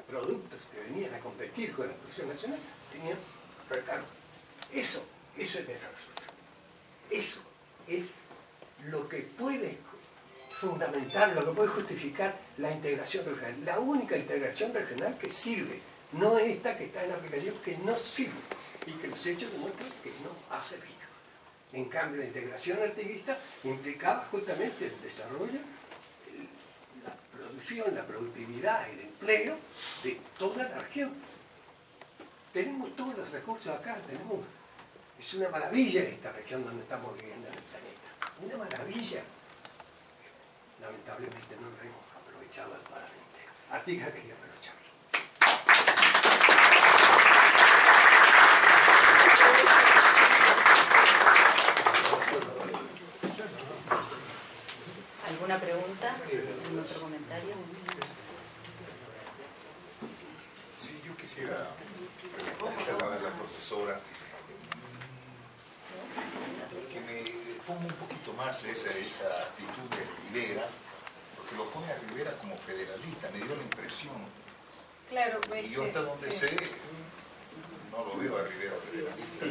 productos que venían a competir con la producción nacional tenían recargo. Eso es desarrollo. Eso es lo que puede fundamentar, lo que puede justificar la integración regional. La única integración regional que sirve, no esta que está en la aplicación, que no sirve y que los hechos demuestran que no ha servido. En cambio, la integración artiguista implicaba justamente el desarrollo, la producción, la productividad, el empleo de toda la región. Tenemos todos los recursos acá, es una maravilla esta región donde estamos viviendo en el planeta. Una maravilla. Lamentablemente no lo hemos aprovechado adecuadamente. Artigas quería aprovecharlo. ¿Alguna pregunta? ¿Algún otro comentario? Sí, yo quisiera preguntarle a la profesora que me ponga un poquito más esa actitud de Rivera, porque lo pone a Rivera como federalista, me dio la impresión. Claro, y yo hasta donde sé, no lo veo a Rivera federalista.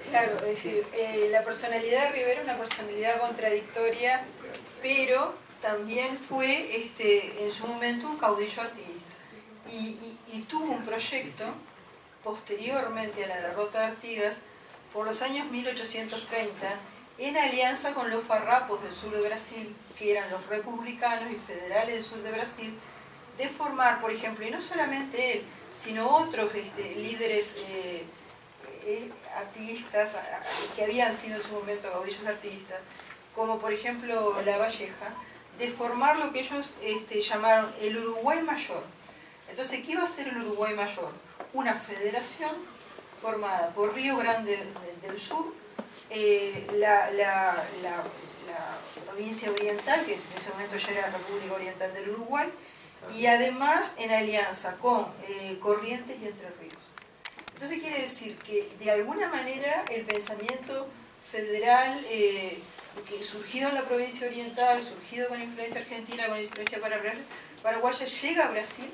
Claro, es decir, la personalidad de Rivera es una personalidad contradictoria, pero también fue en su momento un caudillo artiguista. Y tuvo un proyecto posteriormente a la derrota de Artigas, por los años 1830, en alianza con los farrapos del sur de Brasil, que eran los republicanos y federales del sur de Brasil, de formar, por ejemplo, y no solamente él, sino otros líderes artiguistas que habían sido en su momento caudillos artiguistas, como por ejemplo La Valleja, de formar lo que ellos llamaron el Uruguay Mayor. Entonces, ¿qué iba a ser el Uruguay Mayor? Una federación formada por Río Grande del Sur, la provincia oriental, que en ese momento ya era la República Oriental del Uruguay, y además en alianza con Corrientes y Entre Ríos. Entonces quiere decir que de alguna manera el pensamiento federal que surgido en la provincia oriental, surgido con influencia argentina, con influencia paraguaya, llega a Brasil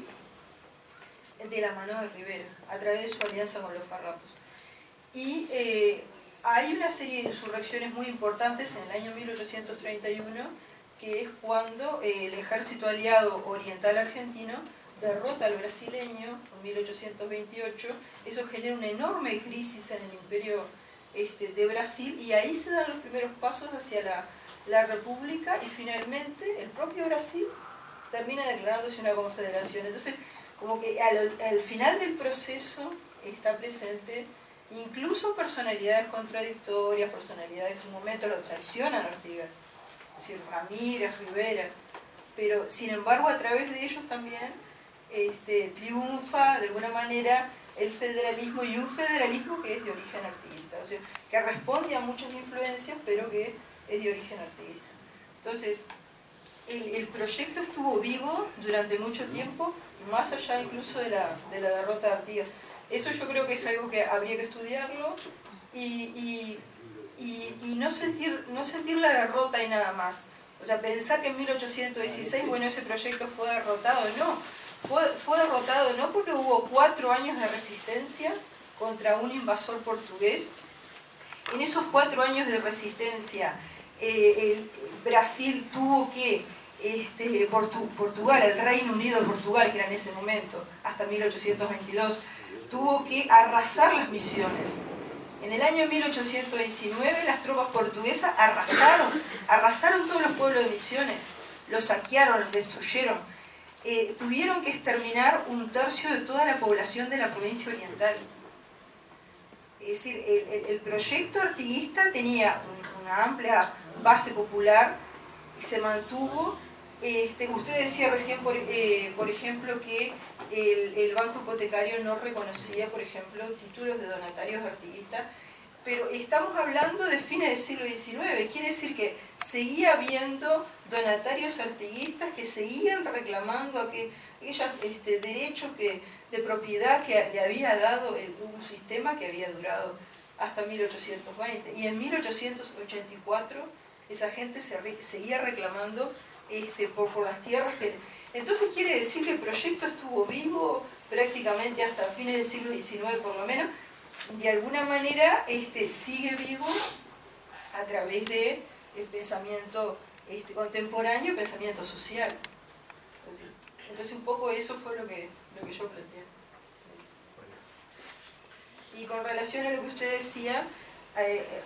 de la mano de Rivera, a través de su alianza con los farrapos. Y hay una serie de insurrecciones muy importantes en el año 1831, que es cuando el ejército aliado oriental argentino derrota al brasileño en 1828. Eso genera una enorme crisis en el imperio de Brasil, y ahí se dan los primeros pasos hacia la república, y finalmente el propio Brasil termina declarándose una confederación. Entonces, como que al final del proceso está presente incluso personalidades contradictorias, personalidades que en su momento lo traicionan a Artigas, es decir, Ramírez, Rivera, pero sin embargo a través de ellos también triunfa de alguna manera el federalismo, y un federalismo que es de origen artiguista, o sea, que responde a muchas influencias, pero que es de origen artiguista. Entonces, el proyecto estuvo vivo durante mucho tiempo, más allá incluso de la derrota de Artigas. Eso yo creo que es algo que habría que estudiarlo y no sentir la derrota y nada más. O sea, pensar que en 1816, bueno, ese proyecto fue derrotado, no. Fue derrotado no porque hubo 4 años de resistencia contra un invasor portugués. En esos 4 años de resistencia, Brasil tuvo que, Portugal, el Reino Unido de Portugal, que era en ese momento, hasta 1822, tuvo que arrasar las misiones. En el año 1819 las tropas portuguesas arrasaron todos los pueblos de Misiones, los saquearon, los destruyeron. Tuvieron que exterminar 1/3 de toda la población de la provincia oriental. Es decir, el proyecto artiguista tenía una amplia base popular y se mantuvo. Usted decía recién, por ejemplo, que el Banco Hipotecario no reconocía, por ejemplo, títulos de donatarios artiguistas, pero estamos hablando de fines del siglo XIX, quiere decir que seguía habiendo donatarios artiguistas que seguían reclamando aquellos derechos de propiedad que le había dado un sistema que había durado hasta 1820, y en 1884 esa gente seguía reclamando por las tierras que... Entonces quiere decir que el proyecto estuvo vivo prácticamente hasta fines del siglo XIX por lo menos, de alguna manera sigue vivo a través del pensamiento contemporáneo, pensamiento social. Entonces un poco eso fue lo que yo planteé. Y con relación a lo que usted decía,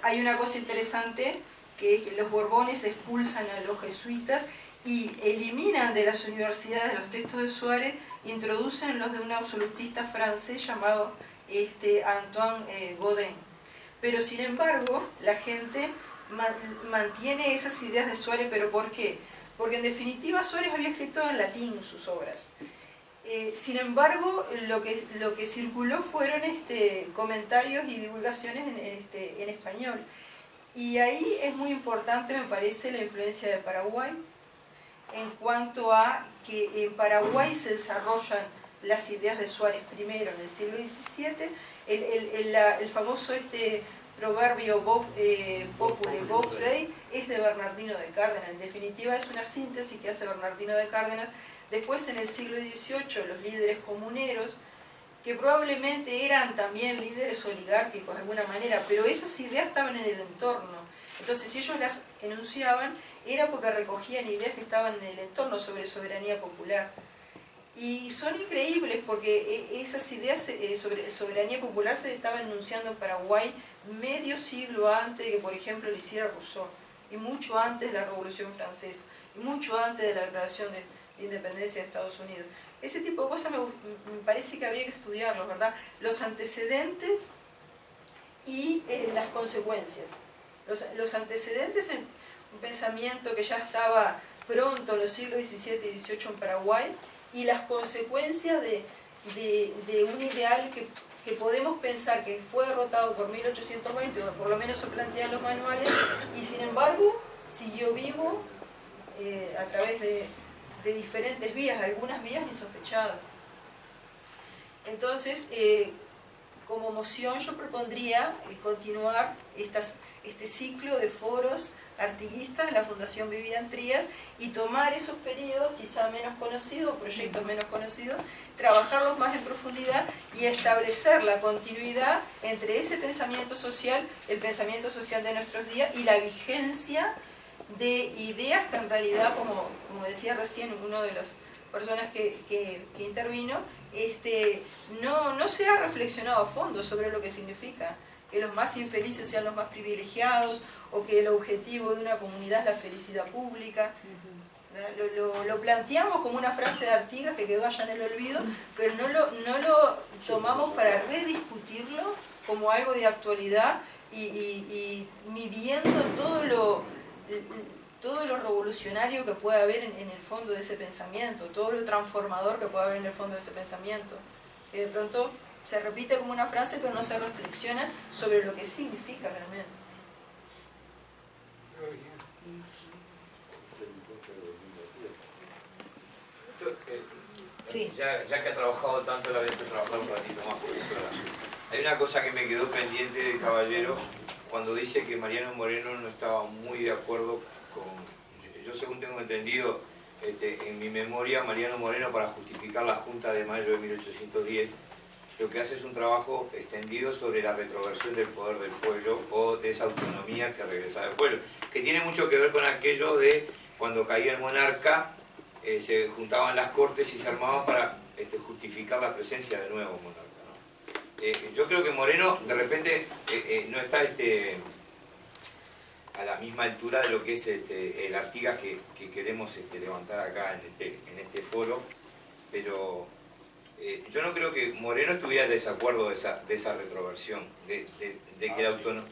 hay una cosa interesante, que es que los Borbones expulsan a los jesuitas y eliminan de las universidades los textos de Suárez, introducen los de un absolutista francés llamado Antoine Godin. Pero sin embargo, la gente mantiene esas ideas de Suárez, ¿pero por qué? Porque en definitiva Suárez había escrito en latín sus obras. Sin embargo, lo que circuló fueron comentarios y divulgaciones en español. Y ahí es muy importante, me parece, la influencia de Paraguay, en cuanto a que en Paraguay se desarrollan las ideas de Suárez primero, en el siglo XVII, el famoso proverbio Populi Vox Dei es de Bernardino de Cárdenas. En definitiva es una síntesis que hace Bernardino de Cárdenas. Después en el siglo XVIII los líderes comuneros, que probablemente eran también líderes oligárquicos de alguna manera, pero esas ideas estaban en el entorno. Entonces si ellos las enunciaban era porque recogían ideas que estaban en el entorno sobre soberanía popular. Y son increíbles porque esas ideas sobre soberanía popular se estaban enunciando en Paraguay medio siglo antes de que, por ejemplo, lo hiciera Rousseau, y mucho antes de la Revolución Francesa, y mucho antes de la Declaración de Independencia de Estados Unidos. Ese tipo de cosas me parece que habría que estudiarlos, ¿verdad? Los antecedentes y las consecuencias. Los antecedentes en un pensamiento que ya estaba pronto en los siglos XVII y XVIII en Paraguay, y las consecuencias de un ideal que podemos pensar que fue derrotado por 1820, o por lo menos se plantean los manuales, y sin embargo siguió vivo a través de diferentes vías, algunas vías insospechadas. Entonces, como moción yo propondría continuar este ciclo de foros artiguistas en la Fundación Vivian Trías y tomar esos periodos quizá menos conocidos, proyectos menos conocidos, trabajarlos más en profundidad y establecer la continuidad entre ese pensamiento social, el pensamiento social de nuestros días, y la vigencia de ideas que en realidad, como decía recién uno de las personas que intervino, no se ha reflexionado a fondo sobre lo que significa que los más infelices sean los más privilegiados, o que el objetivo de una comunidad es la felicidad pública. Lo planteamos como una frase de Artigas que quedó allá en el olvido, pero no lo tomamos para rediscutirlo como algo de actualidad y midiendo todo lo revolucionario que puede haber en el fondo de ese pensamiento, todo lo transformador que puede haber en el fondo de ese pensamiento, que de pronto se repite como una frase pero no se reflexiona sobre lo que significa realmente. Sí. Ya que ha trabajado tanto, la vez de trabajar un ratito más, profesora. Hay una cosa que me quedó pendiente del caballero cuando dice que Mariano Moreno no estaba muy de acuerdo con... Yo según tengo entendido, en mi memoria, Mariano Moreno, para justificar la Junta de Mayo de 1810, lo que hace es un trabajo extendido sobre la retroversión del poder del pueblo o de esa autonomía que regresaba del pueblo, que tiene mucho que ver con aquello de cuando caía el monarca, se juntaban las cortes y se armaban para justificar la presencia del nuevo monarca, ¿no? Yo creo que Moreno de repente no está a la misma altura de lo que es el Artigas que queremos levantar acá en este foro, pero yo no creo que Moreno estuviera en desacuerdo de esa retroversión, de que la autonomía...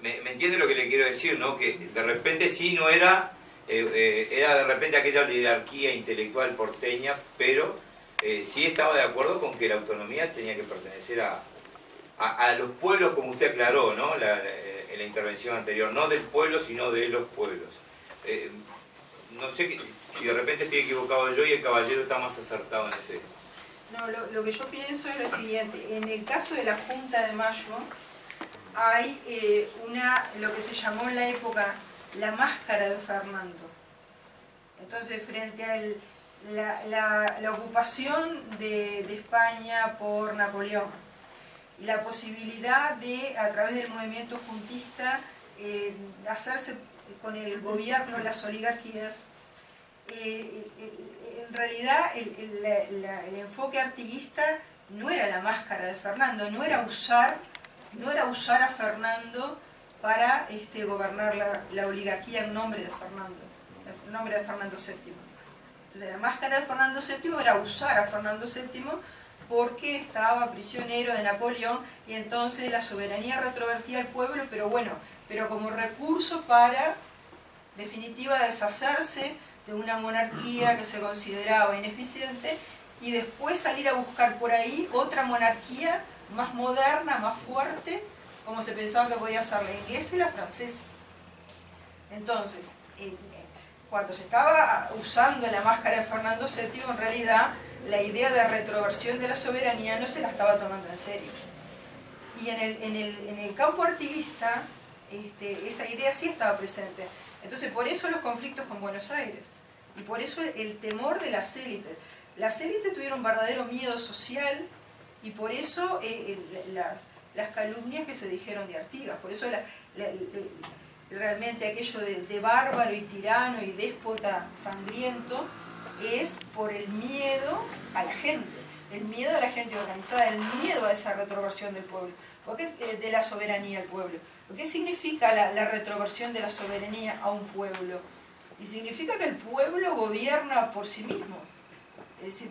¿Me entiende lo que le quiero decir, no? Que de repente sí no era... era de repente aquella oligarquía intelectual porteña, pero sí estaba de acuerdo con que la autonomía tenía que pertenecer a los pueblos, como usted aclaró, ¿no? En la intervención anterior, no del pueblo, sino de los pueblos. No sé si de repente estoy equivocado yo y el caballero está más acertado en ese... No, lo que yo pienso es lo siguiente. En el caso de la Junta de Mayo, hay lo que se llamó en la época la máscara de Fernando. Entonces, frente a la ocupación de España por Napoleón y la posibilidad de, a través del movimiento juntista, hacerse con el gobierno, las oligarquías, en realidad el enfoque artiguista no era la máscara de Fernando, no era usar a Fernando para gobernar la oligarquía en nombre de Fernando, en nombre de Fernando VII. Entonces la máscara de Fernando VII era usar a Fernando VII porque estaba prisionero de Napoleón y entonces la soberanía retrovertía al pueblo, pero como recurso para, en definitiva, deshacerse de una monarquía que se consideraba ineficiente y después salir a buscar por ahí otra monarquía más moderna, más fuerte, como se pensaba que podía ser la inglesa y la francesa. Entonces, cuando se estaba usando la máscara de Fernando VII, en realidad la idea de retroversión de la soberanía no se la estaba tomando en serio. Y en el campo artiguista, esa idea sí estaba presente. Entonces, por eso los conflictos con Buenos Aires, y por eso el temor de las élites. Las élites tuvieron verdadero miedo social, y por eso las calumnias que se dijeron de Artigas, por eso realmente aquello de bárbaro y tirano y déspota sangriento es por el miedo a la gente, el miedo a la gente organizada, el miedo a esa retroversión del pueblo, porque es de la soberanía al pueblo. ¿Qué significa la retroversión de la soberanía a un pueblo? Y significa que el pueblo gobierna por sí mismo. Es decir,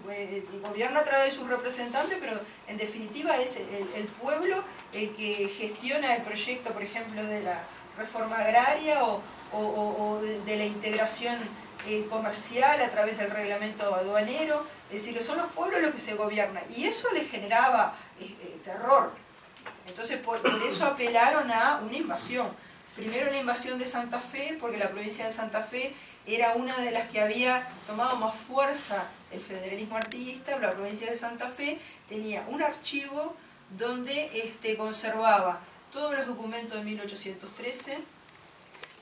gobierna a través de sus representantes, pero en definitiva es el pueblo el que gestiona el proyecto, por ejemplo, de la reforma agraria o de la integración comercial a través del reglamento aduanero. Es decir, que son los pueblos los que se gobiernan. Y eso les generaba terror. Entonces, por eso apelaron a una invasión. Primero la invasión de Santa Fe, porque la provincia de Santa Fe era una de las que había tomado más fuerza el federalismo artiguista. La provincia de Santa Fe tenía un archivo donde conservaba todos los documentos de 1813,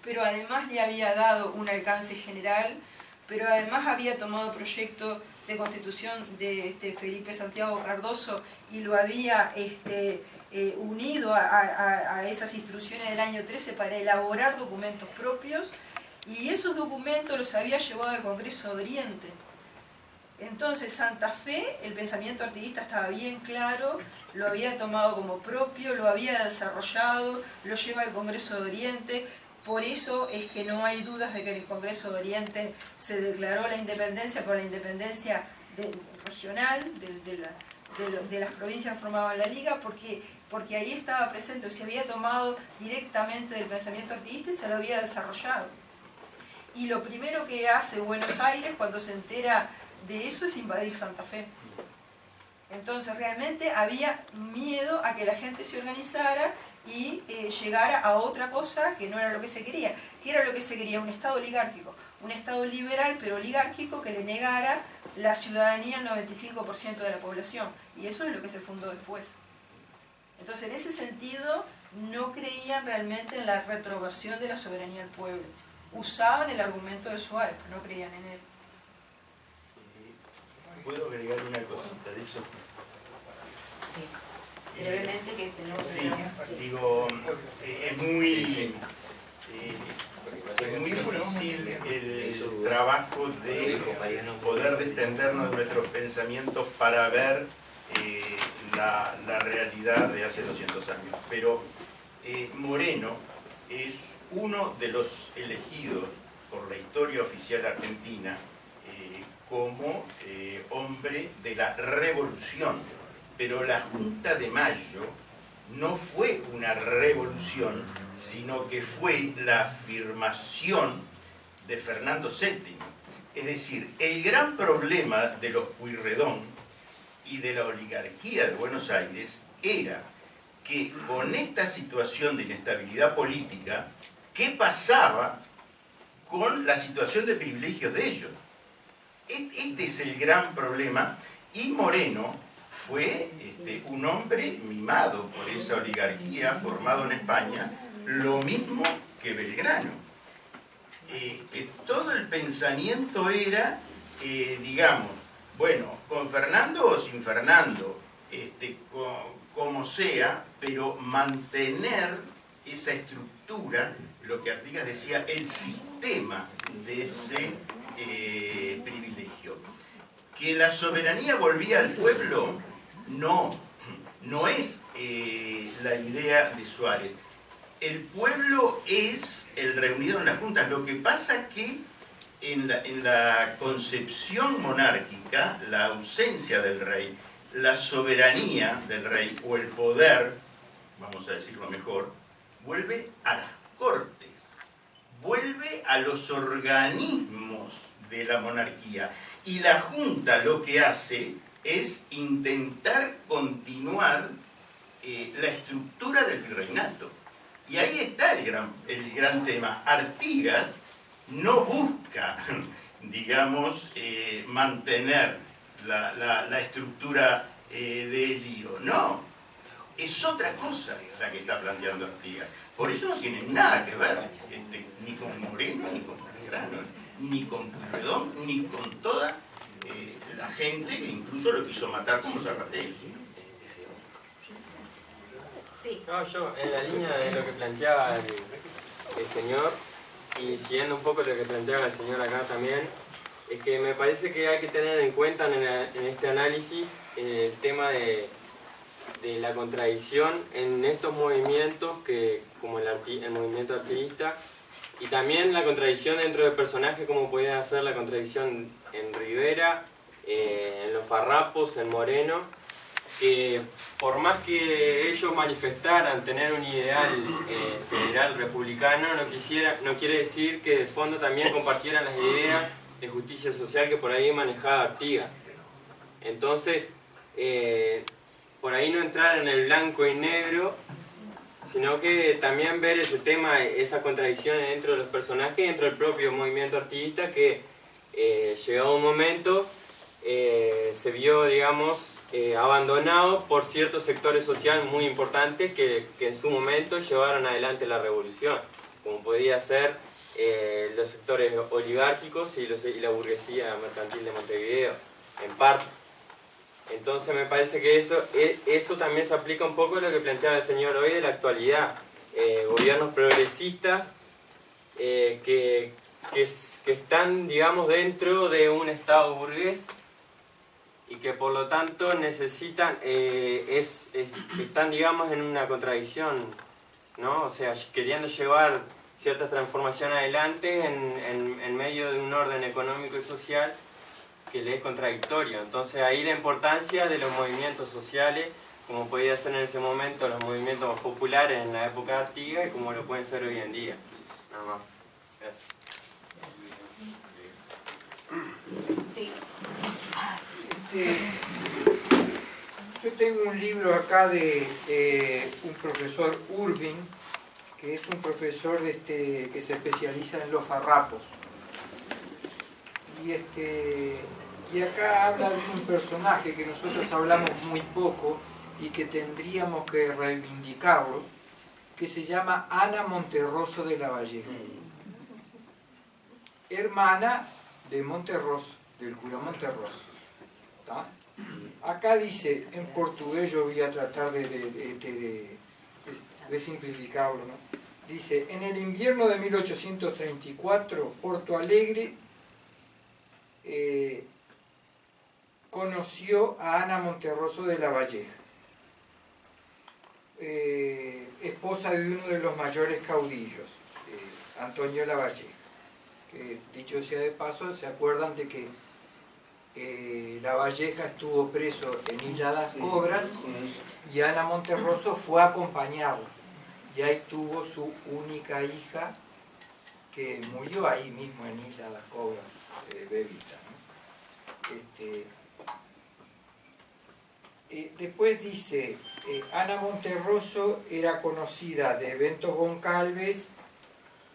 pero además le había dado un alcance general, pero además había tomado proyecto de constitución de Felipe Santiago Cardoso y lo había unido a esas instrucciones del año 13 para elaborar documentos propios, y esos documentos los había llevado al Congreso de Oriente. Entonces Santa Fe, el pensamiento artiguista estaba bien claro, lo había tomado como propio, lo había desarrollado, lo lleva al Congreso de Oriente. Por eso es que no hay dudas de que en el Congreso de Oriente se declaró la independencia por la independencia regional de las provincias que formaban la Liga, porque ahí estaba presente, se había tomado directamente del pensamiento artiguista y se lo había desarrollado. Y lo primero que hace Buenos Aires cuando se entera de eso es invadir Santa Fe. Entonces realmente había miedo a que la gente se organizara y llegara a otra cosa que no era lo que se quería. ¿Qué era lo que se quería? Un Estado oligárquico, un Estado liberal pero oligárquico que le negara la ciudadanía al 95% de la población. Y eso es lo que se fundó después. Entonces en ese sentido no creían realmente en la retroversión de la soberanía del pueblo. Usaban el argumento de Suárez, pero no creían en él. ¿Puedo agregar una cosita de eso? Sí. Brevemente que tenemos Sí, digo, es muy... Es muy difícil el trabajo de poder desprendernos de nuestros pensamientos para ver la realidad de hace 200 años. Pero Moreno es uno de los elegidos por la historia oficial argentina como hombre de la revolución. Pero la Junta de Mayo no fue una revolución, sino que fue la afirmación de Fernando VII. Es decir, el gran problema de los Pueyrredón y de la oligarquía de Buenos Aires era que con esta situación de inestabilidad política, ¿qué pasaba con la situación de privilegios de ellos? Este es el gran problema, y Moreno fue un hombre mimado por esa oligarquía formado en España, lo mismo que Belgrano. Todo el pensamiento era digamos, bueno, con Fernando o sin Fernando, como sea, pero mantener esa estructura, lo que Artigas decía, el sistema de ese privilegio. Que la soberanía volvía al pueblo, no es la idea de Suárez. El pueblo es el reunido en las juntas. Lo que pasa que en la concepción monárquica, la ausencia del rey, la soberanía del rey o el poder, vamos a decirlo mejor, vuelve a las cortes, vuelve a los organismos de la monarquía. Y la Junta lo que hace es intentar continuar la estructura del virreinato. Y ahí está el gran tema. Artigas no busca, digamos, mantener la estructura de lío. No, es otra cosa la que está planteando Artigas. Por eso no tiene nada que ver ni con Moreno, ni con Belgrano, ni con Pueyrredón, ni con toda la gente que incluso lo quiso matar como Zarratea. Sí. No, yo en la línea de lo que planteaba el señor, y siguiendo un poco lo que planteaba el señor acá también, es que me parece que hay que tener en cuenta en este análisis el tema de la contradicción en estos movimientos, como el movimiento artiguista, y también la contradicción dentro del personaje, como podía ser la contradicción en Rivera, en los Farrapos, en Moreno, que por más que ellos manifestaran tener un ideal federal republicano, no quiere decir que de fondo también compartieran las ideas de justicia social que por ahí manejaba Artigas. Entonces, por ahí no entrar en el blanco y negro, sino que también ver ese tema, esas contradicciones dentro de los personajes, dentro del propio movimiento artiguista, que llegado un momento se vio, digamos, abandonado por ciertos sectores sociales muy importantes que en su momento llevaron adelante la revolución, como podía ser los sectores oligárquicos y la burguesía mercantil de Montevideo, en parte. Entonces me parece que eso también se aplica un poco a lo que planteaba el señor hoy de la actualidad. Gobiernos progresistas que están, digamos, dentro de un Estado burgués y que por lo tanto necesitan, están, digamos, en una contradicción, ¿no? O sea, queriendo llevar cierta transformación adelante en medio de un orden económico y social que le es contradictorio. Entonces ahí la importancia de los movimientos sociales, como podía ser en ese momento los movimientos populares en la época de Artigas y como lo pueden ser hoy en día. Nada más. Gracias. Sí. Yo tengo un libro acá de un profesor Urbin, que es un profesor que se especializa en los farrapos. Y acá habla de un personaje que nosotros hablamos muy poco y que tendríamos que reivindicarlo, que se llama Ana Monterroso de la Valleja, hermana de Monterroso, del cura Monterroso. ¿Tá? Acá dice, en portugués, yo voy a tratar de simplificarlo, ¿no? Dice, en el invierno de 1834, Porto Alegre conoció a Ana Monterroso de la Valleja, esposa de uno de los mayores caudillos, Antonio La Valleja, que dicho sea de paso, se acuerdan de que La Valleja estuvo preso en Isla das Cobras y Ana Monterroso fue a acompañarlo, y ahí tuvo su única hija que murió ahí mismo en Isla das Cobras, bebita, ¿no? Después dice, Ana Monterroso era conocida de Bento Goncalves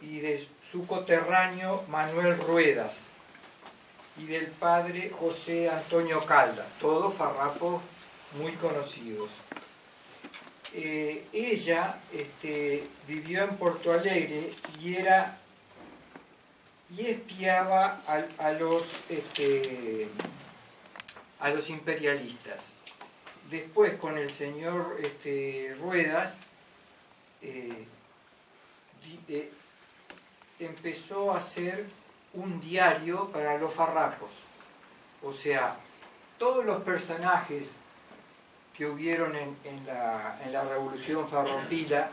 y de su coterráneo Manuel Ruedas y del padre José Antonio Caldas, todos farrapos muy conocidos. Ella vivió en Porto Alegre y era y espiaba a los imperialistas. Después, con el señor Ruedas, empezó a hacer un diario para los farrapos. O sea, todos los personajes que hubieron en la Revolución Farroupila,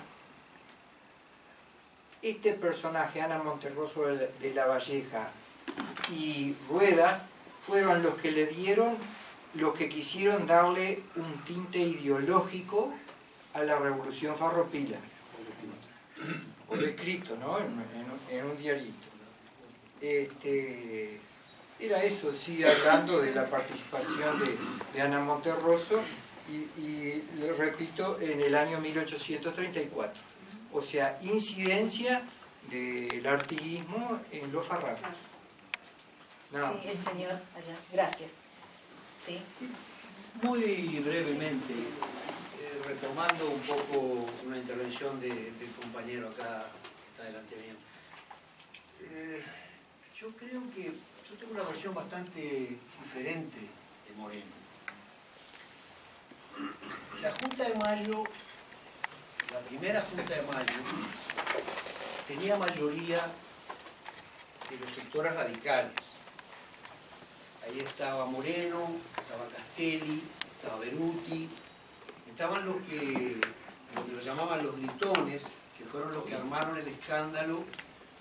este personaje, Ana Monterroso de la Valleja y Ruedas, fueron los que le dieron, los que quisieron darle un tinte ideológico a la Revolución Farroupila. Por escrito, ¿no? En un diarito. Era eso, sí, hablando de la participación de Ana Monterroso y le repito, en el año 1834. O sea, incidencia del artiguismo en los farrapos. No. Sí, el señor allá. Gracias. Sí. Muy brevemente, retomando un poco una intervención del compañero acá que está delante mío. Yo creo que yo tengo una versión bastante diferente de Moreno. La Junta de Mayo, la primera Junta de Mayo, tenía mayoría de los sectores radicales. Ahí estaba Moreno, estaba Castelli, estaba Beruti, estaban los que lo llamaban los gritones, que fueron los que armaron el escándalo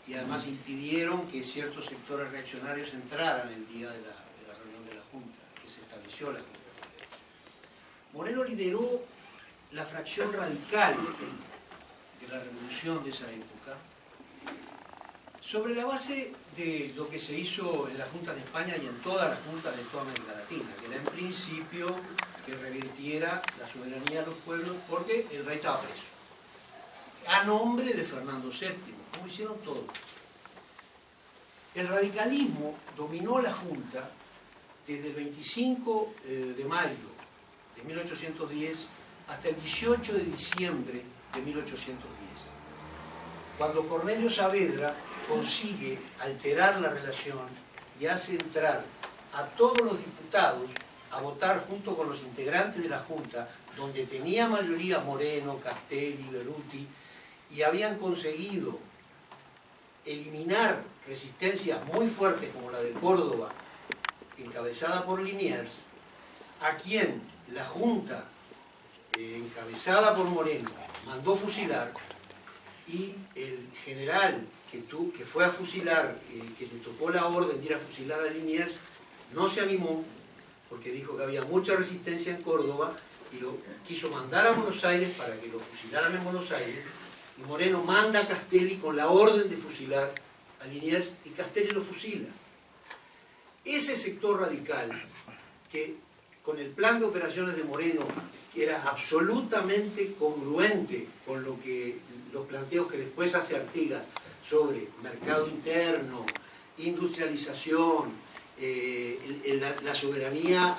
y además impidieron que ciertos sectores reaccionarios entraran el día de la reunión de la Junta, que se estableció la Junta. Moreno lideró la fracción radical de la revolución de esa época, sobre la base de lo que se hizo en la Junta de España y en todas las juntas de toda América Latina, que era en principio que revirtiera la soberanía de los pueblos porque el rey estaba preso, a nombre de Fernando VII, como hicieron todos. El radicalismo dominó la Junta desde el 25 de mayo de 1810 hasta el 18 de diciembre de 1810, cuando Cornelio Saavedra consigue alterar la relación y hace entrar a todos los diputados a votar junto con los integrantes de la Junta, donde tenía mayoría Moreno, Castelli, Beruti, y habían conseguido eliminar resistencias muy fuertes como la de Córdoba, encabezada por Liniers, a quien la Junta, encabezada por Moreno, mandó fusilar, y el general que fue a fusilar, que le tocó la orden de ir a fusilar a Liniers, no se animó porque dijo que había mucha resistencia en Córdoba y lo quiso mandar a Buenos Aires para que lo fusilaran en Buenos Aires, y Moreno manda a Castelli con la orden de fusilar a Liniers y Castelli lo fusila. Ese sector radical, que con el plan de operaciones de Moreno era absolutamente congruente con los planteos que después hace Artigas sobre mercado interno, industrialización, la soberanía